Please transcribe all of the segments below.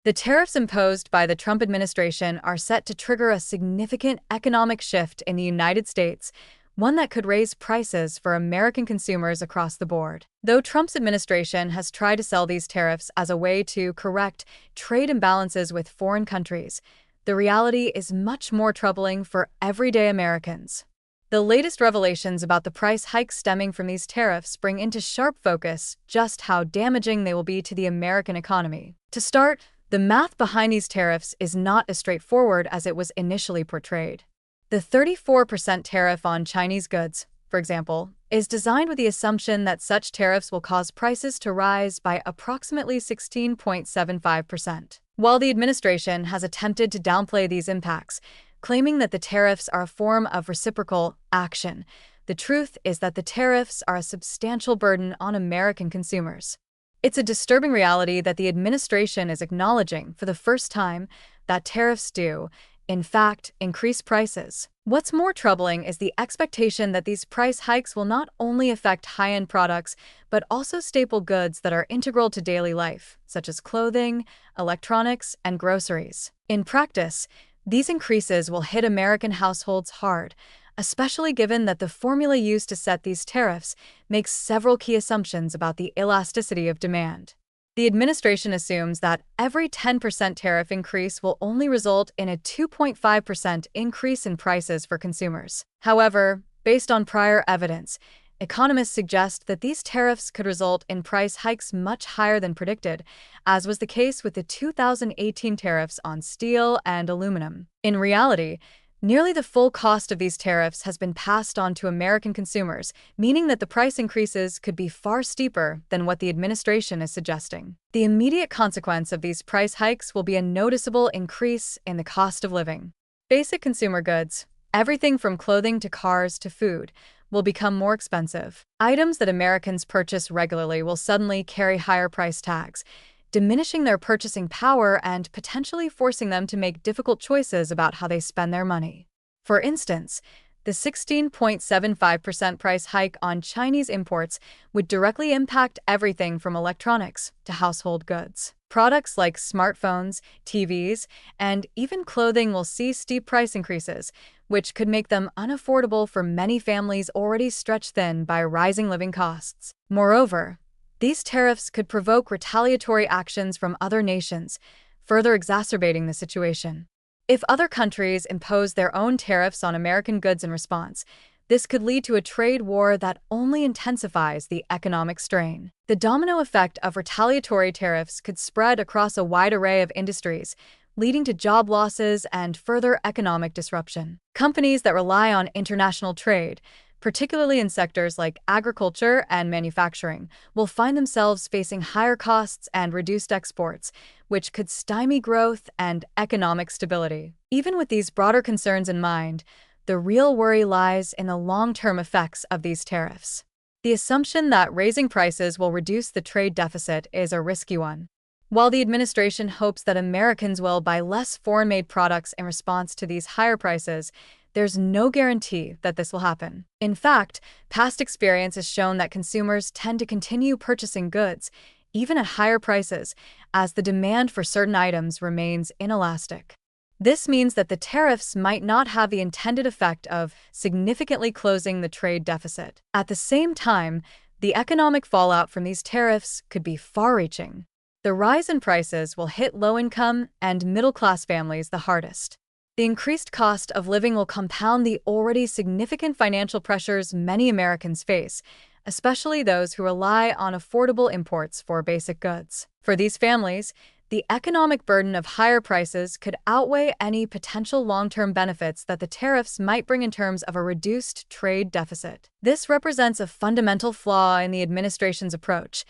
The tariffs imposed by the Trump administration are set to trigger a significant economic shift in the United States, one that could raise prices for American consumers across the board. Though Trump's administration has tried to sell these tariffs as a way to correct trade imbalances with foreign countries, the reality is much more troubling for everyday Americans. The latest revelations about the price hikes stemming from these tariffs bring into sharp focus just how damaging they will be to the American economy. To start, the math behind these tariffs is not as straightforward as it was initially portrayed. The 34% tariff on Chinese goods, for example, is designed with the assumption that such tariffs will cause prices to rise by approximately 16.75%. While the administration has attempted to downplay these impacts, claiming that the tariffs are a form of reciprocal action, the truth is that the tariffs are a substantial burden on American consumers. It's a disturbing reality that the administration is acknowledging for the first time that tariffs do, in fact, increase prices. What's more troubling is the expectation that these price hikes will not only affect high-end products, but also staple goods that are integral to daily life, such as clothing, electronics, and groceries. In practice, these increases will hit American households hard, especially given that the formula used to set these tariffs makes several key assumptions about the elasticity of demand. The administration assumes that every 10% tariff increase will only result in a 2.5% increase in prices for consumers. However, based on prior evidence, economists suggest that these tariffs could result in price hikes much higher than predicted, as was the case with the 2018 tariffs on steel and aluminum. In reality, nearly the full cost of these tariffs has been passed on to American consumers, meaning that the price increases could be far steeper than what the administration is suggesting. The immediate consequence of these price hikes will be a noticeable increase in the cost of living. Basic consumer goods, everything from clothing to cars to food, will become more expensive. Items that Americans purchase regularly will suddenly carry higher price tags, diminishing their purchasing power and potentially forcing them to make difficult choices about how they spend their money. For instance, the 16.75% price hike on Chinese imports would directly impact everything from electronics to household goods. Products like smartphones, TVs, and even clothing will see steep price increases, which could make them unaffordable for many families already stretched thin by rising living costs. Moreover, these tariffs could provoke retaliatory actions from other nations, further exacerbating the situation. If other countries impose their own tariffs on American goods in response, this could lead to a trade war that only intensifies the economic strain. The domino effect of retaliatory tariffs could spread across a wide array of industries, leading to job losses and further economic disruption. Companies that rely on international trade, particularly in sectors like agriculture and manufacturing, will find themselves facing higher costs and reduced exports, which could stymie growth and economic stability. Even with these broader concerns in mind, the real worry lies in the long-term effects of these tariffs. The assumption that raising prices will reduce the trade deficit is a risky one. While the administration hopes that Americans will buy less foreign-made products in response to these higher prices, there's no guarantee that this will happen. In fact, past experience has shown that consumers tend to continue purchasing goods, even at higher prices, as the demand for certain items remains inelastic. This means that the tariffs might not have the intended effect of significantly closing the trade deficit. At the same time, the economic fallout from these tariffs could be far-reaching. The rise in prices will hit low-income and middle-class families the hardest. The increased cost of living will compound the already significant financial pressures many Americans face, especially those who rely on affordable imports for basic goods. For these families, the economic burden of higher prices could outweigh any potential long-term benefits that the tariffs might bring in terms of a reduced trade deficit. This represents a fundamental flaw in the administration's approach.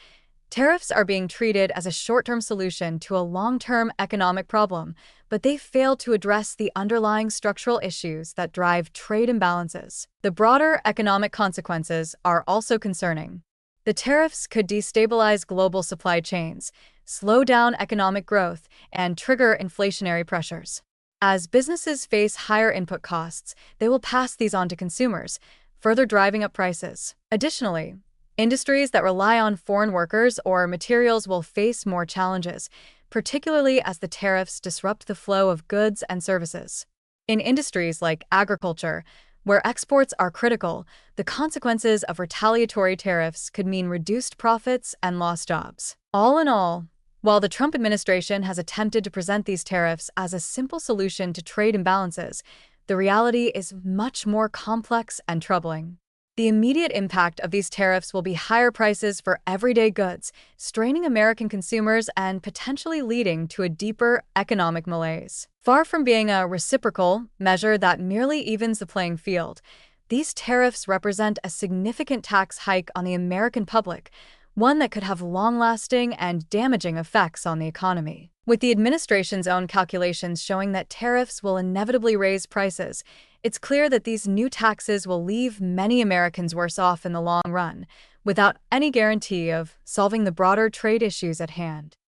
Tariffs are being treated as a short-term solution to a long-term economic problem, but they fail to address the underlying structural issues that drive trade imbalances. The broader economic consequences are also concerning. The tariffs could destabilize global supply chains, slow down economic growth, and trigger inflationary pressures. As businesses face higher input costs, they will pass these on to consumers, further driving up prices. Additionally, industries that rely on foreign workers or materials will face more challenges, particularly as the tariffs disrupt the flow of goods and services. In industries like agriculture, where exports are critical, the consequences of retaliatory tariffs could mean reduced profits and lost jobs. All in all, while the Trump administration has attempted to present these tariffs as a simple solution to trade imbalances, the reality is much more complex and troubling. The immediate impact of these tariffs will be higher prices for everyday goods, straining American consumers and potentially leading to a deeper economic malaise. Far from being a reciprocal measure that merely evens the playing field, these tariffs represent a significant tax hike on the American public, one that could have long-lasting and damaging effects on the economy. With the administration's own calculations showing that tariffs will inevitably raise prices, it's clear that these new taxes will leave many Americans worse off in the long run, without any guarantee of solving the broader trade issues at hand.